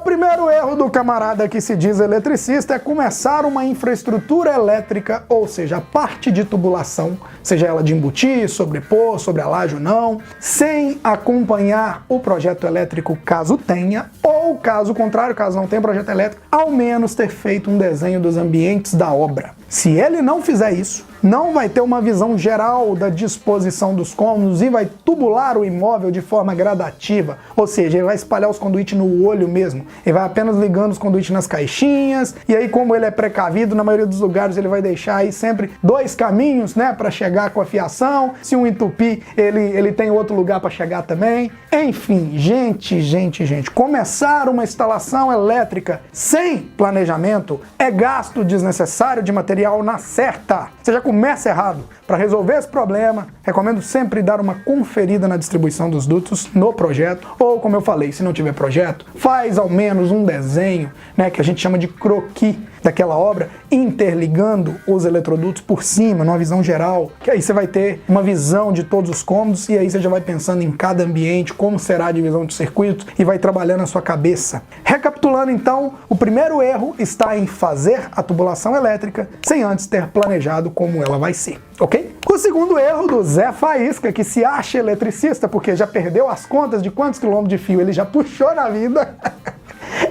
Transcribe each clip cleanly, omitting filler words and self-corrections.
primeiro erro do camarada que se diz eletricista é começar uma infraestrutura elétrica, ou seja, a parte de tubulação, seja ela de embutir, sobrepor, sobre a laje ou não, sem acompanhar o projeto elétrico caso tenha, ou caso contrário, caso não tenha projeto elétrico, ao menos ter feito um desenho dos ambientes da obra. Se ele não fizer isso, não vai ter uma visão geral da disposição dos cômodos e vai tubular o imóvel de forma gradativa, ou seja, ele vai espalhar os conduítes no olho mesmo, ele vai apenas ligando os conduítes nas caixinhas, e aí como ele é precavido, na maioria dos lugares ele vai deixar aí sempre dois caminhos, né, para chegar com a fiação, se um entupir, ele tem outro lugar para chegar também. Enfim, gente, começar uma instalação elétrica sem planejamento é gasto desnecessário de material na certa. Você já começa errado. Para resolver esse problema, recomendo sempre dar uma conferida na distribuição dos dutos no projeto, ou como eu falei, se não tiver projeto, faz ao menos um desenho, né, que a gente chama de croquis daquela obra, interligando os eletrodutos por cima, numa visão geral, que aí você vai ter uma visão de todos os cômodos e aí você já vai pensando em cada ambiente, como será a divisão de circuitos e vai trabalhando na sua cabeça. Recapitulando então, o primeiro erro está em fazer a tubulação elétrica sem antes ter planejado como ela vai ser, ok? O segundo erro do Zé Faísca, que se acha eletricista porque já perdeu as contas de quantos quilômetros de fio ele já puxou na vida,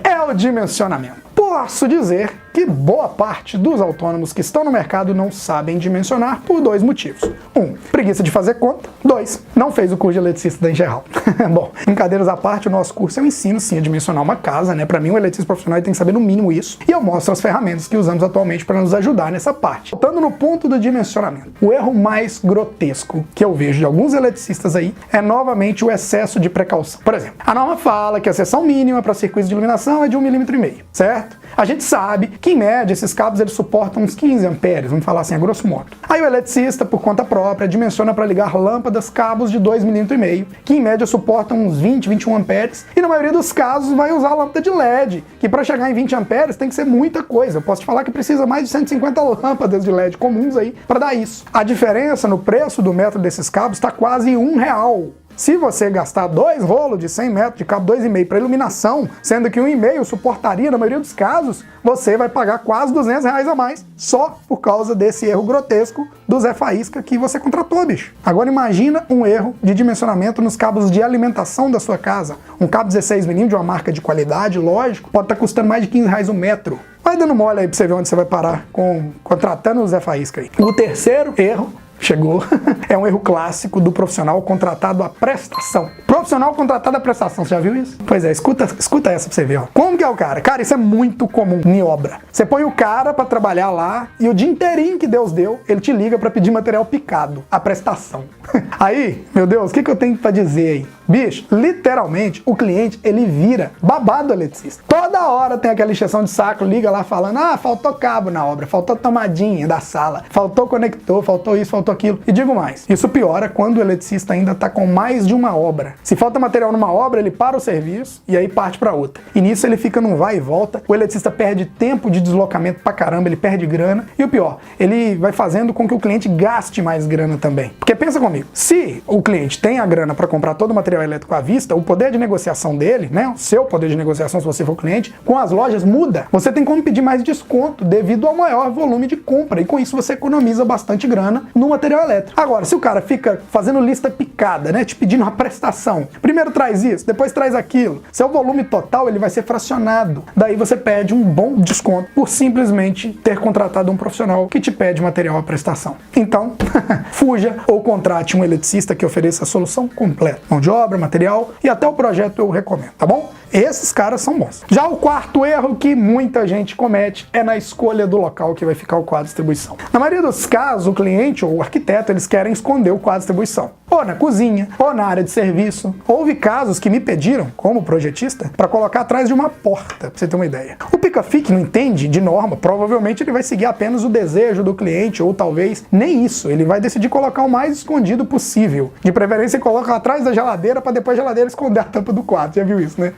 é o dimensionamento. Posso dizer que boa parte dos autônomos que estão no mercado não sabem dimensionar por dois motivos. 1. Preguiça de fazer conta. 2. Não fez o curso de eletricista da Engeral. Bom, brincadeiras à parte, o nosso curso eu ensino sim a dimensionar uma casa, né? Para mim, um eletricista profissional tem que saber no mínimo isso. E eu mostro as ferramentas que usamos atualmente para nos ajudar nessa parte. Voltando no ponto do dimensionamento, o erro mais grotesco que eu vejo de alguns eletricistas aí é novamente o excesso de precaução. Por exemplo, a norma fala que a seção mínima para circuitos de iluminação é de 1,5 mm, certo? A gente sabe que, em média, esses cabos eles suportam uns 15 amperes, vamos falar assim, a grosso modo. Aí o eletricista, por conta própria, dimensiona para ligar lâmpadas cabos de 2,5 mm, que em média suportam uns 20, 21 amperes, e na maioria dos casos vai usar lâmpada de LED, que para chegar em 20 amperes tem que ser muita coisa. Eu posso te falar que precisa mais de 150 lâmpadas de LED comuns aí para dar isso. A diferença no preço do metro desses cabos está quase R$1. Se você gastar 2 rolos de 100 metros de cabo 2,5 para iluminação, sendo que 1,5 suportaria na maioria dos casos, você vai pagar quase R$200 a mais, só por causa desse erro grotesco do Zé Faísca que você contratou, bicho. Agora imagina um erro de dimensionamento nos cabos de alimentação da sua casa. Um cabo 16 mm de uma marca de qualidade, lógico, pode estar custando mais de R$15 o metro. Vai dando mole aí pra você ver onde você vai parar contratando o Zé Faísca aí. O terceiro erro chegou. É um erro clássico do profissional contratado à prestação. Profissional contratado à prestação, você já viu isso? Pois é, escuta essa pra você ver, ó. Como que é o cara? Cara, isso é muito comum em obra. Você põe o cara pra trabalhar lá e o dia inteirinho que Deus deu, ele te liga pra pedir material picado, a prestação. Aí, meu Deus, o que eu tenho pra dizer aí? Bicho, literalmente, o cliente, ele vira babado eletricista. Toda hora tem aquela encheção de saco, liga lá falando, faltou cabo na obra, faltou tomadinha da sala, faltou conector, faltou isso, faltou aquilo. E digo mais, isso piora quando o eletricista ainda tá com mais de uma obra. Se falta material numa obra, ele para o serviço e aí parte pra outra. E nisso ele fica num vai e volta, o eletricista perde tempo de deslocamento pra caramba, ele perde grana. E o pior, ele vai fazendo com que o cliente gaste mais grana também. Porque pensa comigo, se o cliente tem a grana pra comprar todo o material elétrico à vista, o poder de negociação dele, né, o seu poder de negociação se você for cliente, com as lojas muda. Você tem como pedir mais desconto devido ao maior volume de compra e com isso você economiza bastante grana no material elétrico. Agora, se o cara fica fazendo lista picada, né, te pedindo uma prestação, primeiro traz isso, depois traz aquilo, seu volume total ele vai ser fracionado. Daí você pede um bom desconto por simplesmente ter contratado um profissional que te pede material à prestação. Então, fuja ou contrate um eletricista que ofereça a solução completa. Mão de obra, material e até o projeto eu recomendo, tá bom? Esses caras são bons. Já o quarto erro que muita gente comete é na escolha do local que vai ficar o quadro de distribuição. Na maioria dos casos, o cliente ou o arquiteto, eles querem esconder o quadro de distribuição. Ou na cozinha, ou na área de serviço. Houve casos que me pediram, como projetista, para colocar atrás de uma porta, pra você ter uma ideia. O pica-fique não entende de norma, provavelmente ele vai seguir apenas o desejo do cliente, ou talvez nem isso. Ele vai decidir colocar o mais escondido possível. De preferência, coloca atrás da geladeira geladeira para depois a geladeira esconder a tampa do quadro. Já viu isso, né?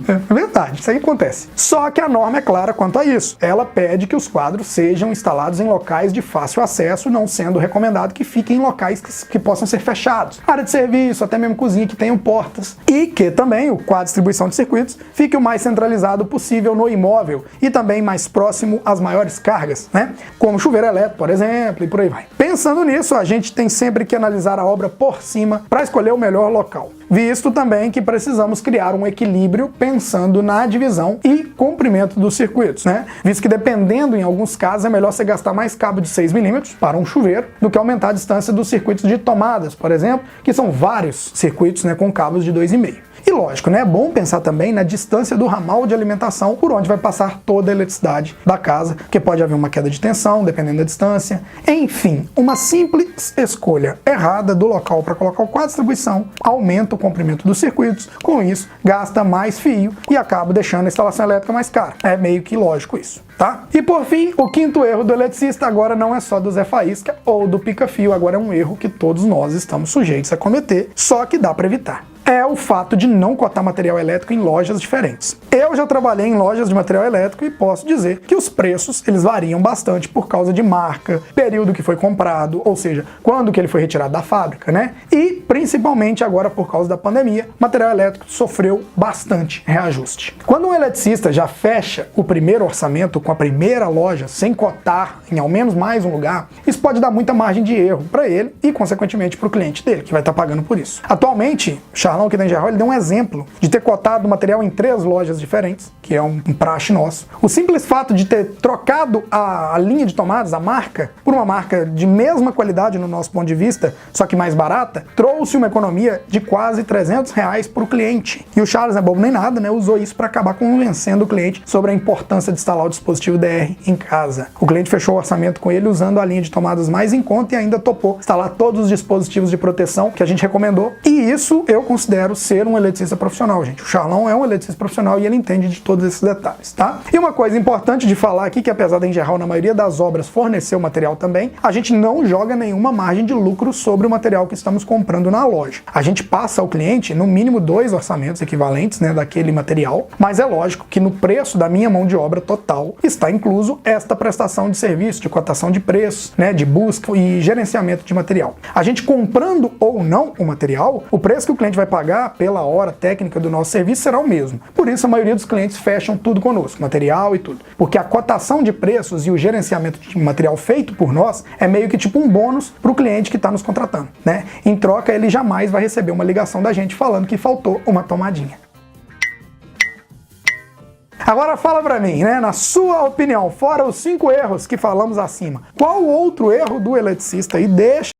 É verdade, isso aí acontece. Só que a norma é clara quanto a isso. Ela pede que os quadros sejam instalados em locais de fácil acesso, não sendo recomendado que fiquem em locais que possam ser fechados. Área de serviço, até mesmo cozinha que tenham portas. E que também o quadro de distribuição de circuitos fique o mais centralizado possível no imóvel e também mais próximo às maiores cargas, né? Como chuveiro elétrico, por exemplo, e por aí vai. Pensando nisso, a gente tem sempre que analisar a obra por cima para escolher o melhor local. Visto também que precisamos criar um equilíbrio pensando na divisão e comprimento dos circuitos, né? Visto que dependendo, em alguns casos, é melhor você gastar mais cabo de 6 mm para um chuveiro do que aumentar a distância dos circuitos de tomadas, por exemplo, que são vários circuitos, né, com cabos de 2,5. E lógico, né, é bom pensar também na distância do ramal de alimentação por onde vai passar toda a eletricidade da casa, porque pode haver uma queda de tensão, dependendo da distância. Enfim, uma simples escolha errada do local para colocar o quadro de distribuição aumenta o comprimento dos circuitos, com isso gasta mais fio e acaba deixando a instalação elétrica mais cara. É meio que lógico isso, tá? E por fim, o quinto erro do eletricista agora não é só do Zé Faísca ou do pica-fio, agora é um erro que todos nós estamos sujeitos a cometer, só que dá para evitar. É o fato de não cotar material elétrico em lojas diferentes. Eu já trabalhei em lojas de material elétrico e posso dizer que os preços eles variam bastante por causa de marca, período que foi comprado, ou seja, quando que ele foi retirado da fábrica, né? E principalmente agora por causa da pandemia, material elétrico sofreu bastante reajuste. Quando um eletricista já fecha o primeiro orçamento com a primeira loja sem cotar em ao menos mais um lugar, isso pode dar muita margem de erro para ele e consequentemente para o cliente dele, que vai estar pagando por isso. Atualmente, Charlão aqui da Engerrol, ele deu um exemplo de ter cotado o material em 3 lojas diferentes, que é um praxe nosso. O simples fato de ter trocado a linha de tomadas, a marca, por uma marca de mesma qualidade no nosso ponto de vista, só que mais barata, trouxe uma economia de quase R$300 para o cliente. E o Charles, não é bobo nem nada, né, usou isso para acabar convencendo o cliente sobre a importância de instalar o dispositivo DR em casa. O cliente fechou o orçamento com ele usando a linha de tomadas mais em conta e ainda topou instalar todos os dispositivos de proteção que a gente recomendou. E isso eu considero ser um eletricista profissional, gente. O Charlão é um eletricista profissional e ele entende de todos esses detalhes, tá? E uma coisa importante de falar aqui, que apesar da Engerrol na maioria das obras fornecer o material também, a gente não joga nenhuma margem de lucro sobre o material que estamos comprando na loja. A gente passa ao cliente no mínimo 2 orçamentos equivalentes, né, daquele material, mas é lógico que no preço da minha mão de obra total está incluso esta prestação de serviço, de cotação de preços, né, de busca e gerenciamento de material. A gente comprando ou não o material, o preço que o cliente vai pagar pela hora técnica do nosso serviço será o mesmo. Por isso a maioria dos clientes fecham tudo conosco, material e tudo. Porque a cotação de preços e o gerenciamento de material feito por nós é meio que tipo um bônus para o cliente que está nos contratando, né? Em troca, ele jamais vai receber uma ligação da gente falando que faltou uma tomadinha. Agora fala pra mim, né, na sua opinião, fora os 5 erros que falamos acima, qual outro erro do eletricista aí deixa